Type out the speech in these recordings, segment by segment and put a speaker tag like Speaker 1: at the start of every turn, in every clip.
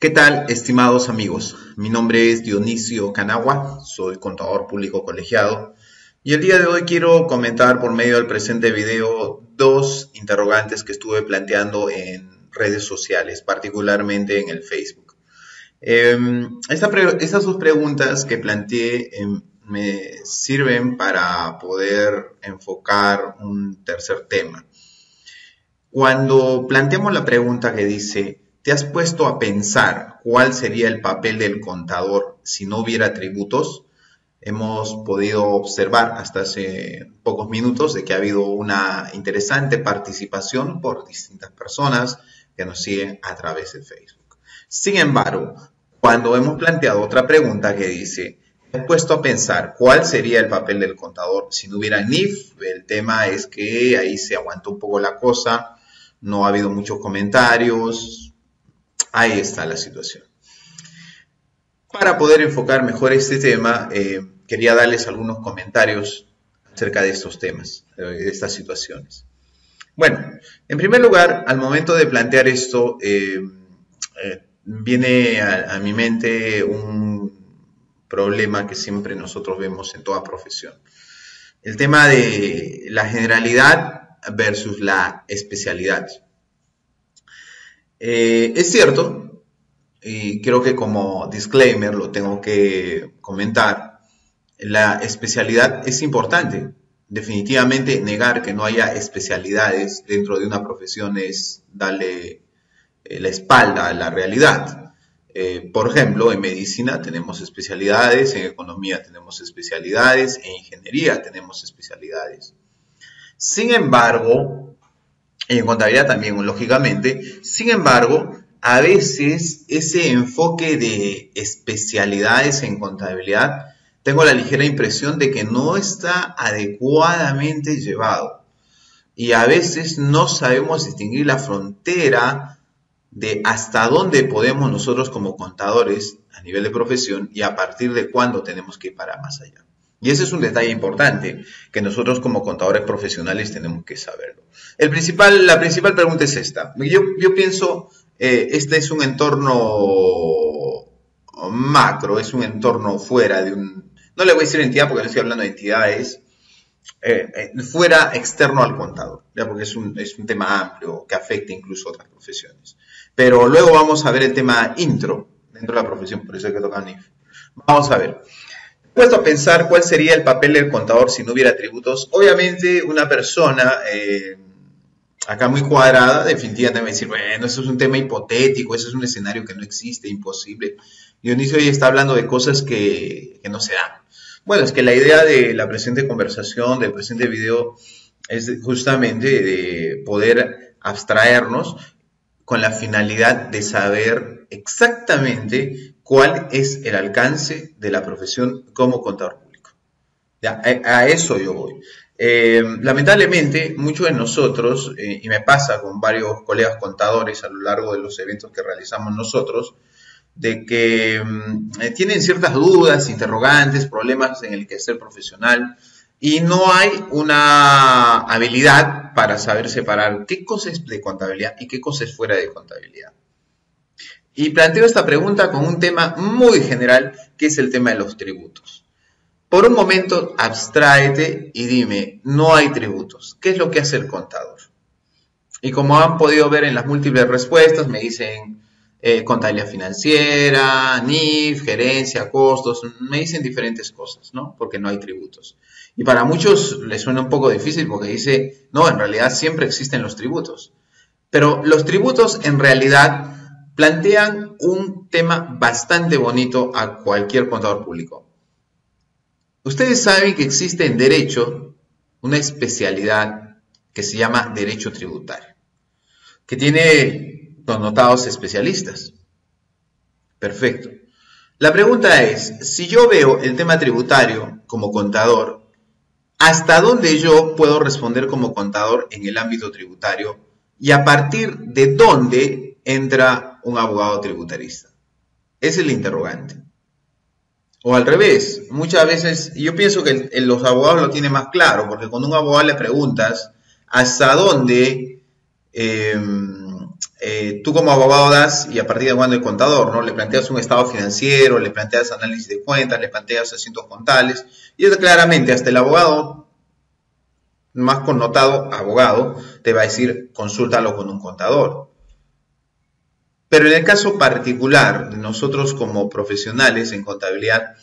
Speaker 1: ¿Qué tal, estimados amigos? Mi nombre es Dionisio Canagua, soy contador público colegiado y el día de hoy quiero comentar por medio del presente video dos interrogantes que estuve planteando en redes sociales, particularmente en el Facebook. Estas dos preguntas que planteé me sirven para poder enfocar un tercer tema. Cuando planteamos la pregunta que dice, ¿te has puesto a pensar cuál sería el papel del contador si no hubiera tributos? Hemos podido observar hasta hace pocos minutos de que ha habido una interesante participación por distintas personas que nos siguen a través de Facebook. Sin embargo, cuando hemos planteado otra pregunta que dice, ¿te has puesto a pensar cuál sería el papel del contador si no hubiera NIF? El tema es que ahí se aguantó un poco la cosa. No ha habido muchos comentarios. Ahí está la situación. Para poder enfocar mejor este tema, quería darles algunos comentarios acerca de estos temas, de estas situaciones. Bueno, en primer lugar, al momento de plantear esto, viene a mi mente un problema que siempre nosotros vemos en toda profesión. El tema de la generalidad versus la especialidad. Es cierto, y creo que como disclaimer lo tengo que comentar, la especialidad es importante. Definitivamente negar que no haya especialidades dentro de una profesión es darle la espalda a la realidad. Por ejemplo, en medicina tenemos especialidades, en economía tenemos especialidades, en ingeniería tenemos especialidades. Sin embargo, en contabilidad también, lógicamente, sin embargo, a veces ese enfoque de especialidades en contabilidad, tengo la ligera impresión de que no está adecuadamente llevado. Y a veces no sabemos distinguir la frontera de hasta dónde podemos nosotros como contadores a nivel de profesión y a partir de cuándo tenemos que ir para más allá. Y ese es un detalle importante que nosotros como contadores profesionales tenemos que saberlo. La principal pregunta es esta. Yo pienso, este es un entorno macro, es un entorno fuera de un... No le voy a decir entidad porque no estoy hablando de entidades. Fuera externo al contador, ¿ya? Porque es un tema amplio que afecta incluso a otras profesiones. Pero luego vamos a ver el tema intro dentro de la profesión, por eso hay que tocar NIF. Vamos a ver. Puesto a pensar cuál sería el papel del contador si no hubiera tributos. Obviamente una persona acá muy cuadrada definitivamente va a decir, bueno, eso es un tema hipotético, eso es un escenario que no existe, imposible. Dionisio hoy está hablando de cosas que no se dan. Bueno, es que la idea de la presente conversación, del presente video, es justamente de poder abstraernos con la finalidad de saber exactamente cuál es el alcance de la profesión como contador público. ¿Ya? A eso yo voy. Lamentablemente, muchos de nosotros, y me pasa con varios colegas contadores a lo largo de los eventos que realizamos nosotros, de que tienen ciertas dudas, interrogantes, problemas en el quehacer profesional y no hay una habilidad para saber separar qué cosa es de contabilidad y qué cosa es fuera de contabilidad. Y planteo esta pregunta con un tema muy general, que es el tema de los tributos. Por un momento, abstráete y dime, no hay tributos. ¿Qué es lo que hace el contador? Y como han podido ver en las múltiples respuestas, me dicen contabilidad financiera, NIF, gerencia, costos, me dicen diferentes cosas, ¿no? Porque no hay tributos. Y para muchos les suena un poco difícil porque dice, no, en realidad siempre existen los tributos. Pero los tributos en realidad plantean un tema bastante bonito a cualquier contador público. Ustedes saben que existe en derecho una especialidad que se llama derecho tributario, que tiene connotados especialistas. Perfecto. La pregunta es, si yo veo el tema tributario como contador, ¿hasta dónde yo puedo responder como contador en el ámbito tributario? Y a partir de dónde entra un abogado tributarista. Ese es el interrogante. O al revés, muchas veces, yo pienso que los abogados lo tienen más claro, porque cuando a un abogado le preguntas hasta dónde tú como abogado das y a partir de cuando el contador, ¿no? Le planteas un estado financiero, le planteas análisis de cuentas, le planteas asientos contables y eso claramente hasta el abogado más connotado, abogado, te va a decir consúltalo con un contador. Pero en el caso particular de nosotros como profesionales en contabilidad,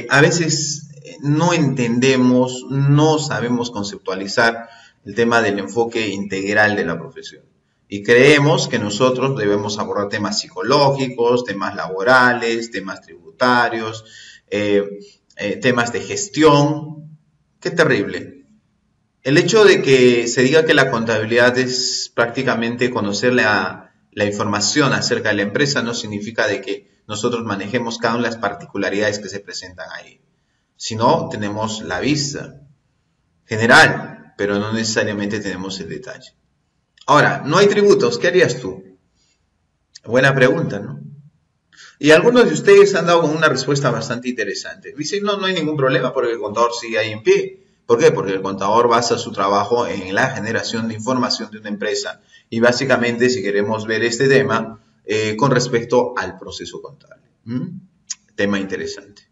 Speaker 1: a veces no entendemos, no sabemos conceptualizar el tema del enfoque integral de la profesión. Y creemos que nosotros debemos abordar temas psicológicos, temas laborales, temas tributarios, temas de gestión. ¡Qué terrible! El hecho de que se diga que la contabilidad es prácticamente conocer la información acerca de la empresa no significa de que nosotros manejemos cada una de las particularidades que se presentan ahí. Sino tenemos la vista general, pero no necesariamente tenemos el detalle. Ahora, no hay tributos, ¿qué harías tú? Buena pregunta, ¿no? Y algunos de ustedes han dado una respuesta bastante interesante. Dicen, no hay ningún problema porque el contador sigue ahí en pie. ¿Por qué? Porque el contador basa su trabajo en la generación de información de una empresa. Y básicamente, si queremos ver este tema, con respecto al proceso contable. Tema interesante.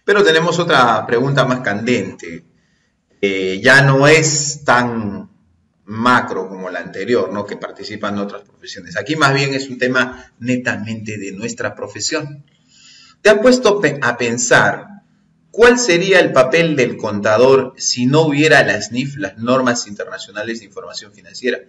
Speaker 1: Pero tenemos otra pregunta más candente. Ya no es tan macro como la anterior, ¿no? Que participan otras profesiones. Aquí más bien es un tema netamente de nuestra profesión. ¿Te has puesto a pensar cuál sería el papel del contador si no hubiera las NIF, las normas internacionales de información financiera?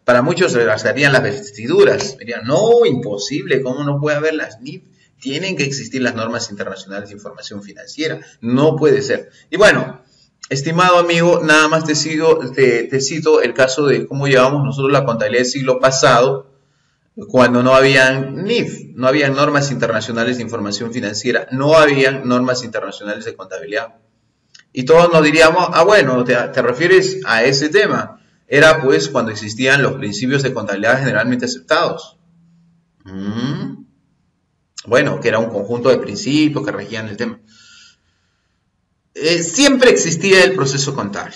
Speaker 1: Para muchos se rasgarían las vestiduras. Dirían, no, imposible, ¿cómo no puede haber las NIF? Tienen que existir las normas internacionales de información financiera. No puede ser. Y bueno, estimado amigo, nada más te cito el caso de cómo llevamos nosotros la contabilidad del siglo pasado, cuando no habían NIF, no habían normas internacionales de información financiera, no habían normas internacionales de contabilidad. Y todos nos diríamos, bueno, te refieres a ese tema. Era pues cuando existían los principios de contabilidad generalmente aceptados. Bueno, que era un conjunto de principios que regían el tema. Siempre existía el proceso contable.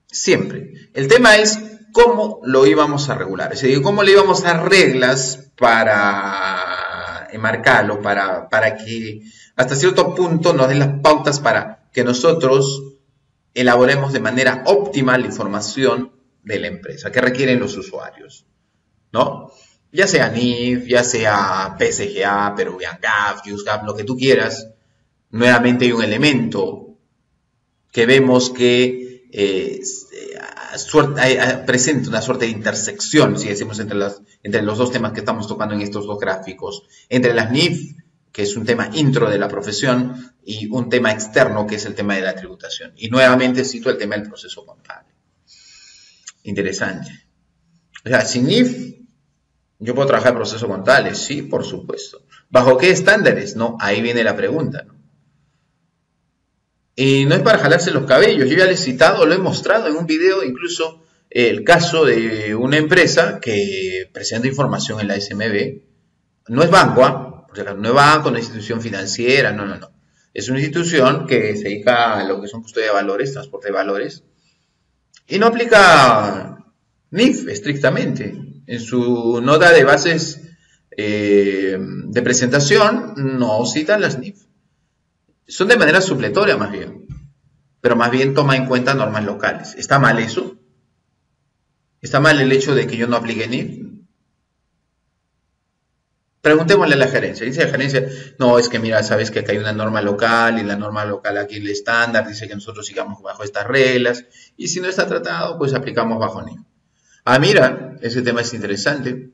Speaker 1: Siempre. El tema es cómo lo íbamos a regular. Es decir, cómo le íbamos a dar reglas para enmarcarlo, para que hasta cierto punto nos den las pautas para que nosotros elaboremos de manera óptima la información de la empresa que requieren los usuarios, ¿no? Ya sea NIF, ya sea PSGA, Peruvian GAAP, US GAAP, lo que tú quieras. Nuevamente hay un elemento que vemos que presenta una suerte de intersección, si decimos, entre los dos temas que estamos tocando en estos dos gráficos, entre las NIF, que es un tema intro de la profesión, y un tema externo, que es el tema de la tributación. Y nuevamente cito el tema del proceso contable. Interesante. O sea, sin NIF, ¿yo puedo trabajar proceso contable? Sí, por supuesto. ¿Bajo qué estándares? No, ahí viene la pregunta, ¿no? Y no es para jalarse los cabellos. Yo ya les he citado, lo he mostrado en un video, incluso el caso de una empresa que presenta información en la SMB. No es banco, no es banco, no es institución financiera, no. Es una institución que se dedica a lo que son custodia de valores, transporte de valores, y no aplica NIF estrictamente. En su nota de bases de presentación no citan las NIF. Son de manera supletoria más bien, pero más bien toma en cuenta normas locales. ¿Está mal eso? ¿Está mal el hecho de que yo no aplique NIF? Preguntémosle a la gerencia. Dice la gerencia, no, es que mira, sabes que acá hay una norma local y la norma local aquí, el estándar, dice que nosotros sigamos bajo estas reglas y si no está tratado, pues aplicamos bajo NIF. Mira, ese tema es interesante.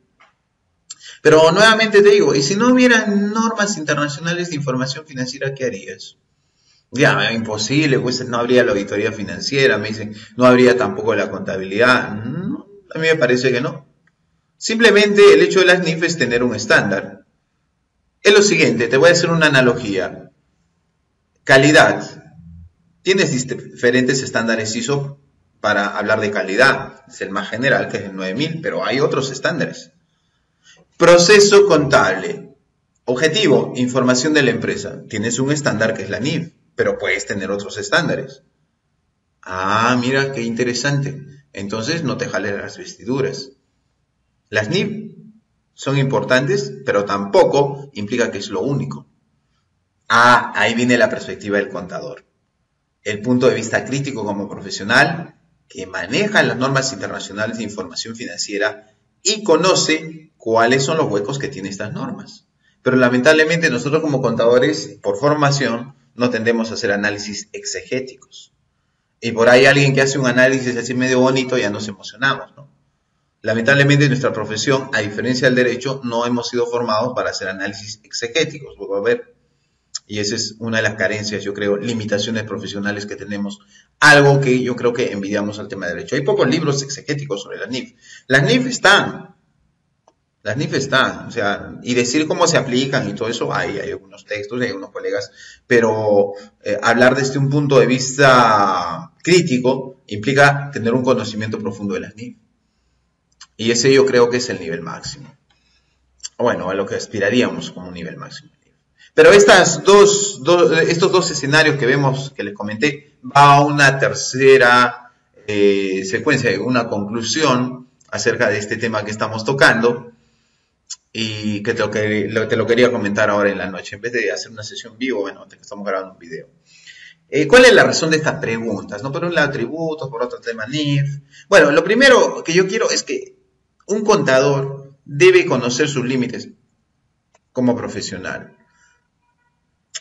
Speaker 1: Pero nuevamente te digo, ¿y si no hubiera normas internacionales de información financiera, qué harías? Ya, imposible, pues no habría la auditoría financiera, me dicen, no habría tampoco la contabilidad. No, a mí me parece que no. Simplemente el hecho de las NIF es tener un estándar. Es lo siguiente, te voy a hacer una analogía. Calidad. Tienes diferentes estándares ISO para hablar de calidad. Es el más general, que es el 9000, pero hay otros estándares. Proceso contable. Objetivo, información de la empresa. Tienes un estándar que es la NIF, pero puedes tener otros estándares. Mira qué interesante. Entonces no te jales las vestiduras. Las NIF son importantes, pero tampoco implica que es lo único. Ahí viene la perspectiva del contador. El punto de vista crítico como profesional que maneja las normas internacionales de información financiera y conoce cuáles son los huecos que tienen estas normas. Pero lamentablemente nosotros como contadores, por formación, no tendemos a hacer análisis exegéticos. Y por ahí alguien que hace un análisis así medio bonito, ya nos emocionamos, ¿no? Lamentablemente en nuestra profesión, a diferencia del derecho, no hemos sido formados para hacer análisis exegéticos. Vuelvo a ver. Y esa es una de las carencias, yo creo, limitaciones profesionales que tenemos. Algo que yo creo que envidiamos al tema de derecho. Hay pocos libros exegéticos sobre las NIF. Las NIF están. Las NIF están. O sea, y decir cómo se aplican y todo eso, hay algunos textos, hay algunos colegas. Pero hablar desde un punto de vista crítico implica tener un conocimiento profundo de las NIF. Y ese yo creo que es el nivel máximo. Bueno, a lo que aspiraríamos como un nivel máximo. Pero estos dos escenarios que vemos, que les comenté, va a una tercera secuencia, una conclusión acerca de este tema que estamos tocando y que te lo quería comentar ahora en la noche. En vez de hacer una sesión vivo, bueno, estamos grabando un video. ¿Cuál es la razón de estas preguntas? ¿No? Por un lado tributos, por otro tema NIF. Bueno, lo primero que yo quiero es que un contador debe conocer sus límites como profesional.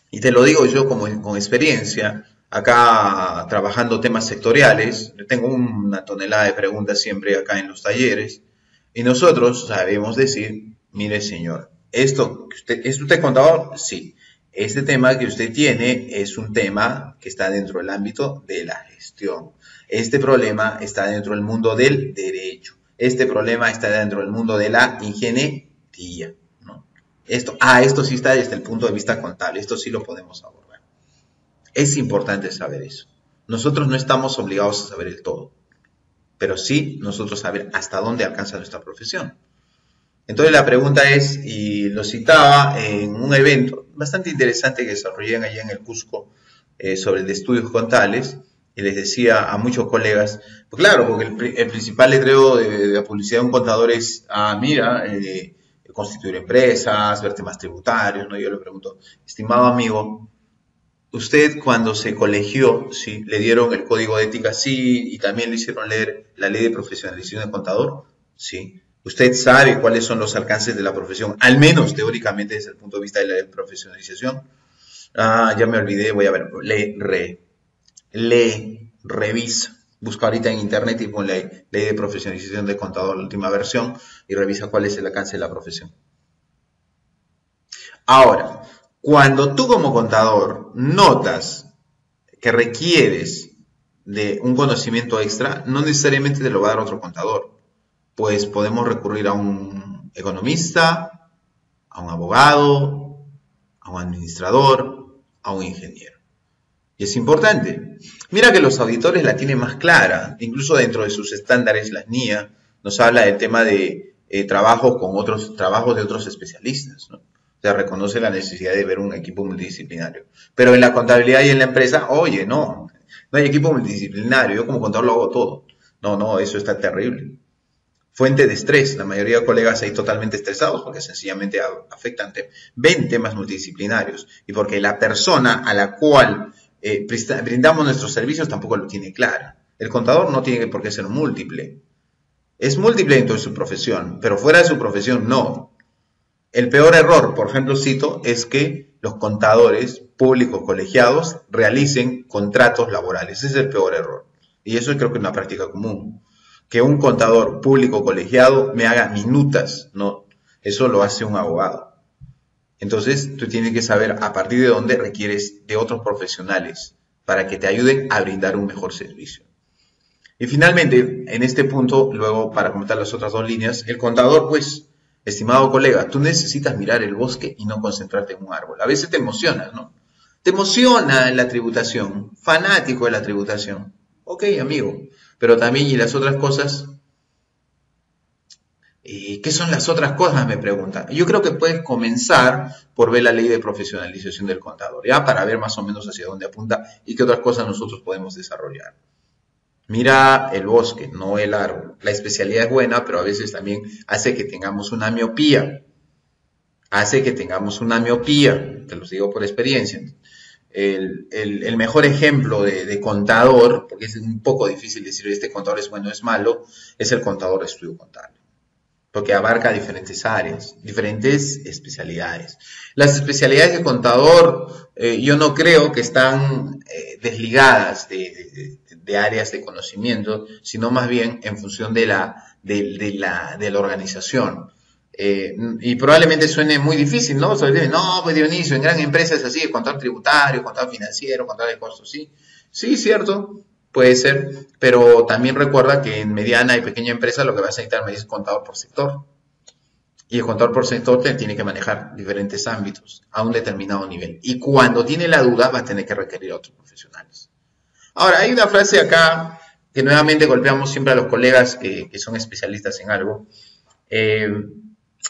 Speaker 1: Y te lo digo yo con experiencia, acá trabajando temas sectoriales, tengo una tonelada de preguntas siempre acá en los talleres, y nosotros sabemos decir, mire señor, ¿es usted contador? Sí. Este tema que usted tiene es un tema que está dentro del ámbito de la gestión. Este problema está dentro del mundo del derecho. Este problema está dentro del mundo de la ingeniería. Esto sí está desde el punto de vista contable, esto sí lo podemos abordar. Es importante saber eso. Nosotros no estamos obligados a saber el todo, pero sí nosotros saber hasta dónde alcanza nuestra profesión. Entonces la pregunta es, y lo citaba en un evento bastante interesante que desarrollé allá en el Cusco sobre el de estudios contables, y les decía a muchos colegas, pues claro, porque el principal letrero de la publicidad de un contador es, constituir empresas, ver temas tributarios, ¿no? Yo le pregunto, estimado amigo, usted cuando se colegió, ¿sí? ¿Le dieron el código de ética? Sí, y también le hicieron leer la ley de profesionalización del contador, sí. ¿Usted sabe cuáles son los alcances de la profesión, al menos teóricamente desde el punto de vista de la profesionalización? Ya me olvidé, voy a ver, revisa. Busca ahorita en internet y ponle ley de profesionalización de contador, la última versión, y revisa cuál es el alcance de la profesión. Ahora, cuando tú como contador notas que requieres de un conocimiento extra, no necesariamente te lo va a dar otro contador. Pues podemos recurrir a un economista, a un abogado, a un administrador, a un ingeniero. Y es importante. Mira que los auditores la tienen más clara. Incluso dentro de sus estándares, la NIA nos habla del tema de trabajos con otros trabajos de otros especialistas, ¿no? O sea, reconoce la necesidad de ver un equipo multidisciplinario. Pero en la contabilidad y en la empresa, oye, no hay equipo multidisciplinario. Yo como contador lo hago todo. No, eso está terrible. Fuente de estrés. La mayoría de colegas ahí totalmente estresados porque sencillamente ven temas multidisciplinarios. Y porque la persona a la cual brindamos nuestros servicios tampoco lo tiene clara. El contador no tiene por qué ser múltiple. Es múltiple dentro de su profesión, pero fuera de su profesión no. El peor error, por ejemplo, cito, es que los contadores públicos colegiados realicen contratos laborales. Ese es el peor error. Y eso creo que es una práctica común. Que un contador público colegiado me haga minutas, no. Eso lo hace un abogado. Entonces, tú tienes que saber a partir de dónde requieres de otros profesionales para que te ayuden a brindar un mejor servicio. Y finalmente, en este punto, luego para comentar las otras dos líneas, el contador, pues, estimado colega, tú necesitas mirar el bosque y no concentrarte en un árbol. A veces te emociona, ¿no? Te emociona la tributación, fanático de la tributación. Ok, amigo, pero también, ¿y las otras cosas? ¿Qué son las otras cosas? Me preguntan. Yo creo que puedes comenzar por ver la ley de profesionalización del contador, ¿ya? Para ver más o menos hacia dónde apunta y qué otras cosas nosotros podemos desarrollar. Mira el bosque, no el árbol. La especialidad es buena, pero a veces también hace que tengamos una miopía. Hace que tengamos una miopía, te lo digo por experiencia. El mejor ejemplo de contador, porque es un poco difícil decir este contador es bueno o es malo, es el contador de estudio contable, porque abarca diferentes áreas, diferentes especialidades. Las especialidades de contador yo no creo que están desligadas de áreas de conocimiento, sino más bien en función de la organización. Y probablemente suene muy difícil, ¿no? No, pues Dionisio, en gran empresa es así, contador tributario, contador financiero, contador de costos, sí. Sí, cierto, puede ser, pero también recuerda que en mediana y pequeña empresa lo que vas a necesitar es contador por sector. Y el contador por sector tiene que manejar diferentes ámbitos a un determinado nivel. Y cuando tiene la duda va a tener que requerir a otros profesionales. Ahora, hay una frase acá que nuevamente golpeamos siempre a los colegas que son especialistas en algo.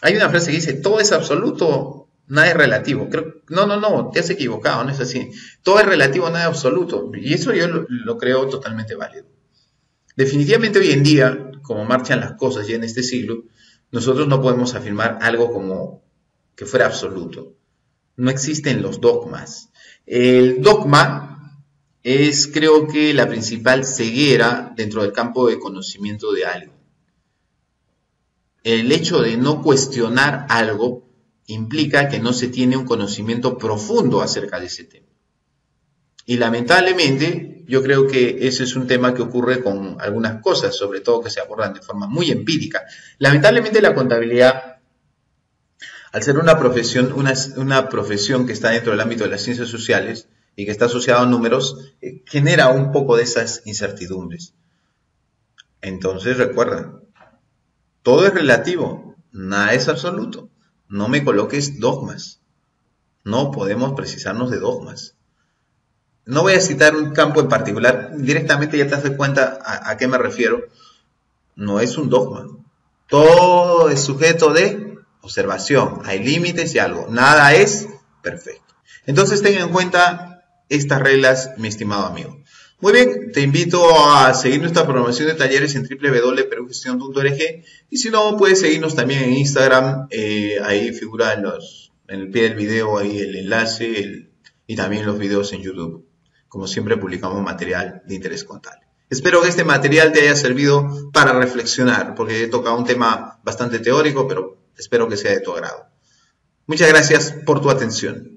Speaker 1: Hay una frase que dice, todo es absoluto, nada es relativo. No, te has equivocado, no es así. Todo es relativo, nada es absoluto. Y eso yo lo creo totalmente válido. Definitivamente hoy en día, como marchan las cosas ya en este siglo, nosotros no podemos afirmar algo como que fuera absoluto. No existen los dogmas. El dogma es, creo que, la principal ceguera dentro del campo de conocimiento de algo. El hecho de no cuestionar algo implica que no se tiene un conocimiento profundo acerca de ese tema. Y lamentablemente, yo creo que ese es un tema que ocurre con algunas cosas, sobre todo que se abordan de forma muy empírica. Lamentablemente la contabilidad, al ser una profesión que está dentro del ámbito de las ciencias sociales y que está asociada a números, genera un poco de esas incertidumbres. Entonces, recuerda, todo es relativo, nada es absoluto. No me coloques dogmas. No podemos precisarnos de dogmas. No voy a citar un campo en particular, directamente ya te das cuenta a qué me refiero. No es un dogma. Todo es sujeto de observación. Hay límites y algo. Nada es perfecto. Entonces ten en cuenta estas reglas, mi estimado amigo. Muy bien, te invito a seguir nuestra programación de talleres en www.perugestión.org y si no, puedes seguirnos también en Instagram. Ahí figura en el pie del video ahí el enlace y también los videos en YouTube. Como siempre publicamos material de interés contable. Espero que este material te haya servido para reflexionar, porque he tocado un tema bastante teórico, pero espero que sea de tu agrado. Muchas gracias por tu atención.